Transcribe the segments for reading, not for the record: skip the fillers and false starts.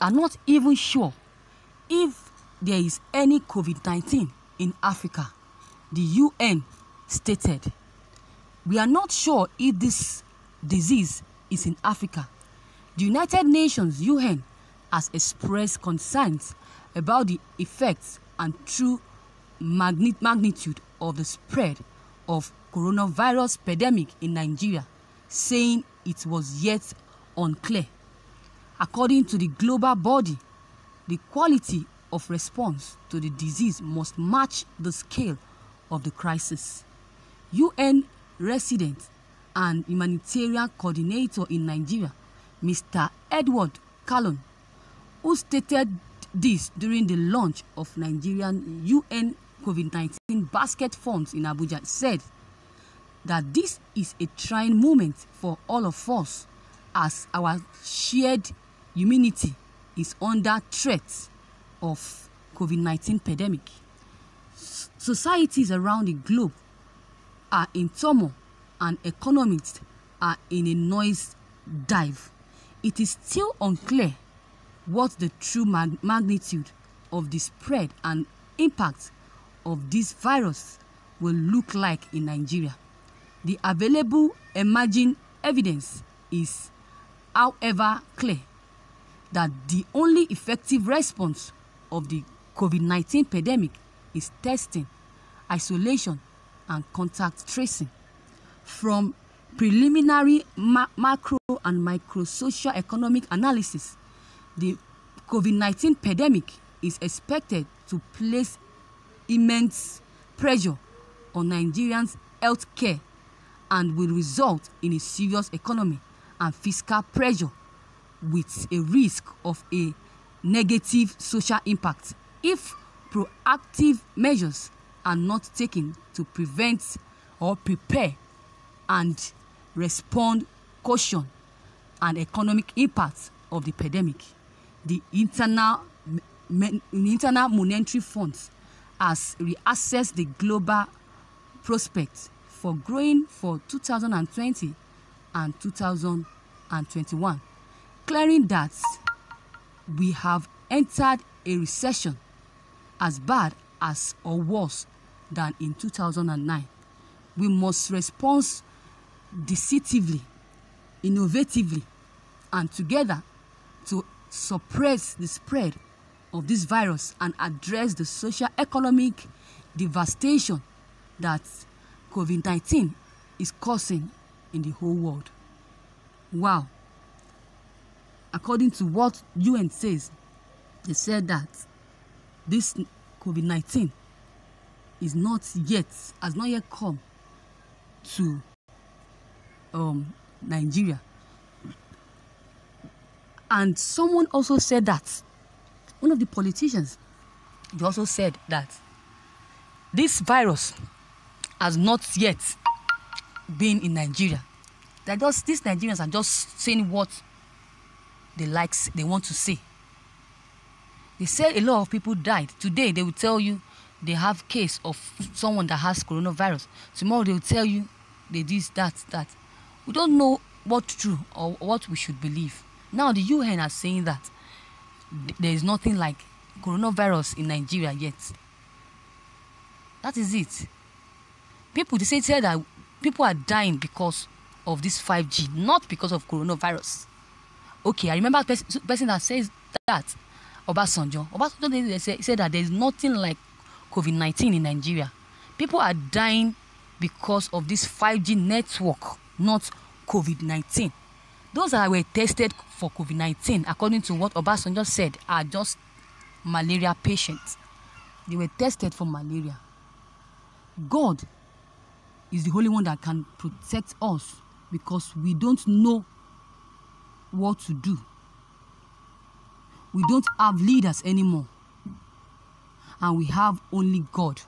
are not even sure if there is any COVID-19 in Africa. The UN stated, we are not sure if this disease is in Africa. The United Nations UN has expressed concerns about the effects and true magnitude of the spread of coronavirus pandemic in Nigeria, saying it was yet unclear. According to the global body, the quality of response to the disease must match the scale of the crisis. UN resident and humanitarian coordinator in Nigeria, Mr. Edward Callon, who stated this during the launch of Nigerian UN COVID-19 basket funds in Abuja, said that this is a trying moment for all of us as our shared humanity is under threat of COVID-19 pandemic. Societies around the globe are in turmoil and economists are in a noise dive. It is still unclear what the true magnitude of the spread and impact of this virus will look like in Nigeria. The available emerging evidence is, however, clear that the only effective response of the COVID-19 pandemic is testing, isolation, and contact tracing. From preliminary macro and micro social economic analysis, the COVID-19 pandemic is expected to place immense pressure on Nigerians' health care and will result in a serious economy and fiscal pressure with a risk of a negative social impact if proactive measures are not taken to prevent or prepare and respond caution and economic impact of the pandemic. The International Monetary Fund has reassessed the global prospects for growing for 2020 and 2021, declaring that we have entered a recession as bad as or worse than in 2009. We must respond decisively, innovatively, and together to suppress the spread of this virus and address the socio-economic devastation that COVID-19 is causing in the whole world. Wow. According to what UN says, they said that this COVID-19 has not yet come to Nigeria. And someone also said that, one of the politicians, they also said that this virus has not yet been in Nigeria. These Nigerians are just saying what they want to say. They said a lot of people died. Today they will tell you they have case of someone that has coronavirus. Tomorrow they will tell you they did that. We don't know what's true or what we should believe. Now the UN are saying that there is nothing like coronavirus in Nigeria yet. That is it. They say that people are dying because of this 5G, not because of coronavirus. Okay, I remember a person that says that, Obasanjo. They said that there is nothing like COVID-19 in Nigeria. People are dying because of this 5G network, not COVID-19. Those that were tested for COVID-19, according to what Obasanjo said, are just malaria patients. They were tested for malaria. God is the only one that can protect us because we don't know what to do. We don't have leaders anymore. And we have only God.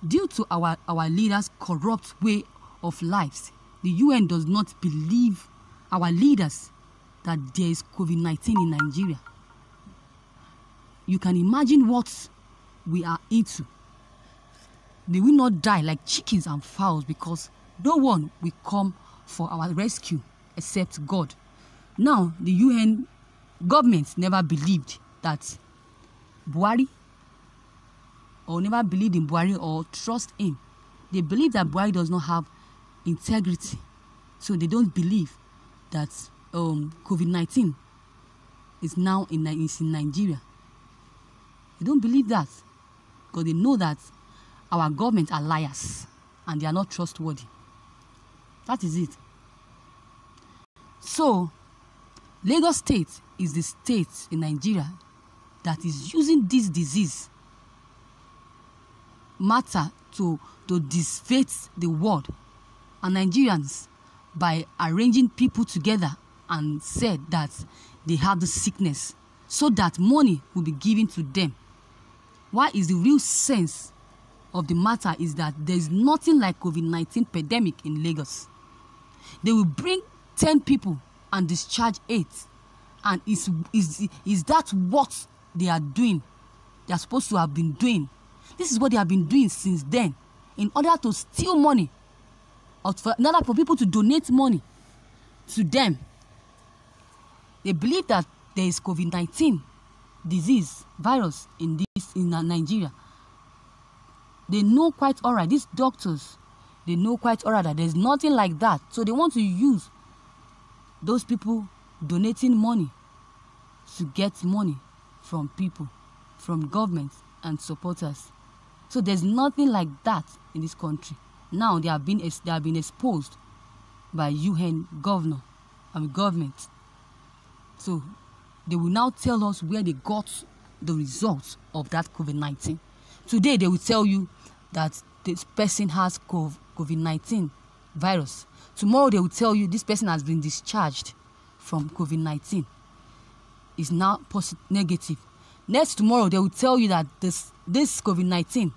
Due to our leaders' corrupt way of life, the UN does not believe our leaders that there is COVID-19 in Nigeria. You can imagine what we are into. They will not die like chickens and fowls because no one will come for our rescue except God. Now, the UN government never believed that Buhari, or never believed in Buhari or trust him. They believe that Buhari does not have integrity. So they don't believe that COVID-19 is now in Nigeria. They don't believe that because they know that our government are liars and they are not trustworthy. That is it. So, Lagos State is the state in Nigeria that is using this disease matter to disfavor the world and Nigerians by arranging people together and said that they have the sickness so that money will be given to them. Why is the real sense of the matter is that there is nothing like COVID-19 pandemic in Lagos. They will bring 10 people and discharge 8. And is that what they are doing? They are supposed to have been doing. This is what they have been doing since then, in order to steal money, or in order for people to donate money to them. They believe that there is COVID-19 disease, virus in Nigeria. They know quite all right. These doctors, they know quite all right that there's nothing like that. So they want to use those people donating money to get money from people, from government and supporters. So there's nothing like that in this country. Now they have been exposed by UN government. So they will now tell us where they got the results of that COVID-19. Today they will tell you that this person has COVID-19 virus. Tomorrow they will tell you this person has been discharged from COVID-19. Is now negative. Next tomorrow they will tell you that this COVID-19,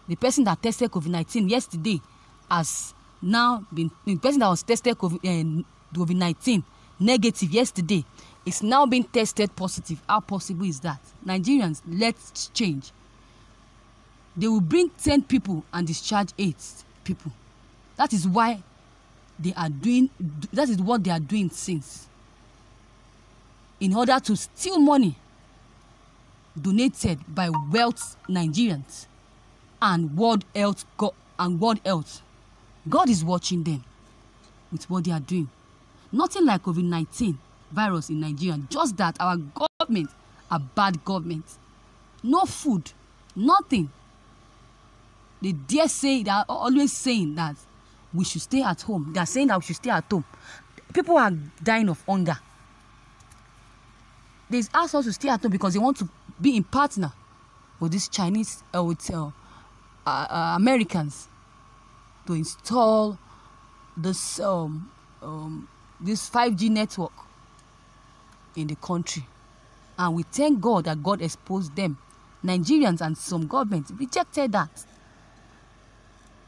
the person that tested COVID-19 yesterday has now been, the person that was tested COVID-19 negative yesterday is now being tested positive. How possible is that? Nigerians, let's change. They will bring 10 people and discharge 8 people. That is why they are doing, that is what they are doing since. In order to steal money donated by wealth Nigerians and World Health. God is watching them with what they are doing. Nothing like COVID-19 virus in Nigeria, just that our government are bad government. No food, nothing. They dare say, they are always saying that we should stay at home. They are saying that we should stay at home. People are dying of hunger. They ask us to stay at home because they want to be in partner with these Chinese, with Americans, to install this 5G network in the country. And we thank God that God exposed them. Nigerians and some governments rejected that.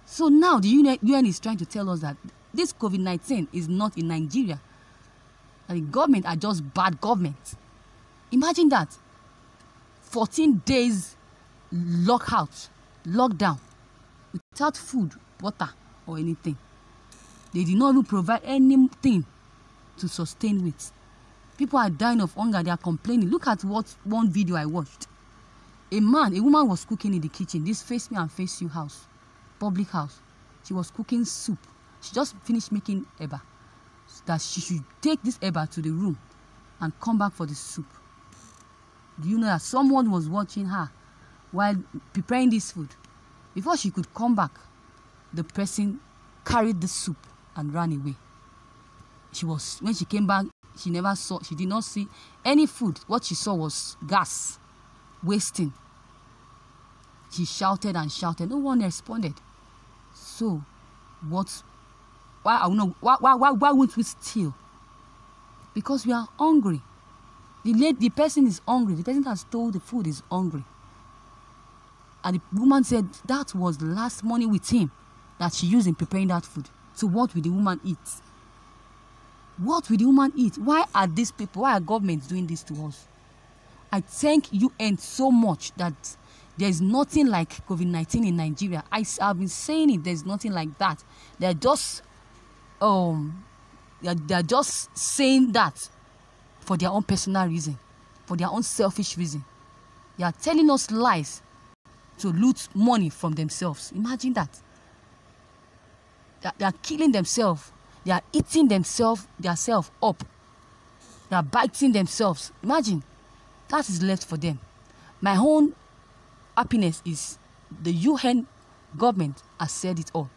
So now the UN is trying to tell us that this COVID-19 is not in Nigeria. And the government are just bad government. Imagine that. 14 days lockdown, without food, water, or anything. They did not even provide anything to sustain with. People are dying of hunger. They are complaining. Look at one video I watched. A woman was cooking in the kitchen. This Face Me and Face You house, public house. She was cooking soup. She just finished making eba. That she should take this eba to the room and come back for the soup. Do you know that someone was watching her while preparing this food? Before she could come back, the person carried the soup and ran away. When she came back, she did not see any food. What she saw was gas wasting. She shouted and shouted. No one responded. So, why won't we steal? Because we are hungry. The person is hungry. The person that stole the food is hungry. And the woman said that was the last money with him that she used in preparing that food. So what will the woman eat? What will the woman eat? Why are governments doing this to us? I thank UN so much that there is nothing like COVID-19 in Nigeria. I've been saying it. There's nothing like that. They're just saying that for their own personal reason, for their own selfish reason. They are telling us lies to loot money from themselves. Imagine that. They are killing themselves. They are eating themselves up. They are biting themselves. Imagine. That is left for them. My own happiness is the UN government has said it all.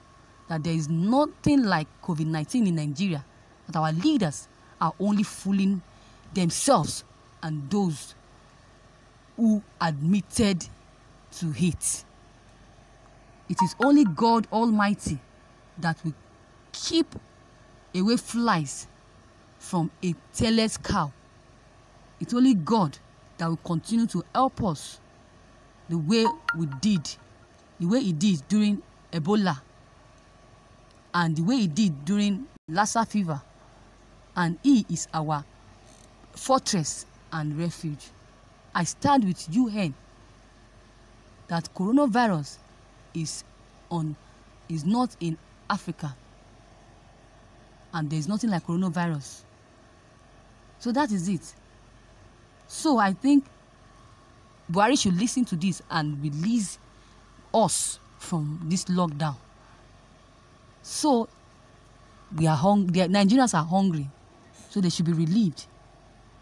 That there is nothing like COVID-19 in Nigeria. That our leaders are only fooling themselves and those who admitted to it. It is only God Almighty that will keep away flies from a tailless cow. It's only God that will continue to help us the way He did during Ebola, and the way He did during Lassa fever. And He is our fortress and refuge. I stand with UN that coronavirus is not in Africa, and there is nothing like coronavirus. So that is it. So I think Buhari should listen to this and release us from this lockdown. So we are hungry. Nigerians are hungry, so they should be relieved.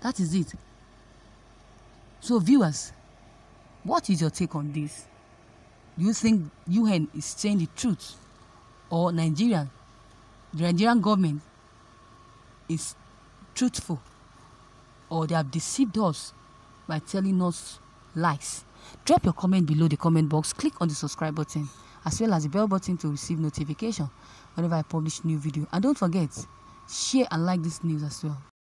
That is it. So viewers, what is your take on this? Do you think UN is saying the truth, or the Nigerian government is truthful, or they have deceived us by telling us lies? Drop your comment below the comment box. Click on the subscribe button as well as the bell button to receive notification whenever I publish new video. And don't forget, share and like this news as well.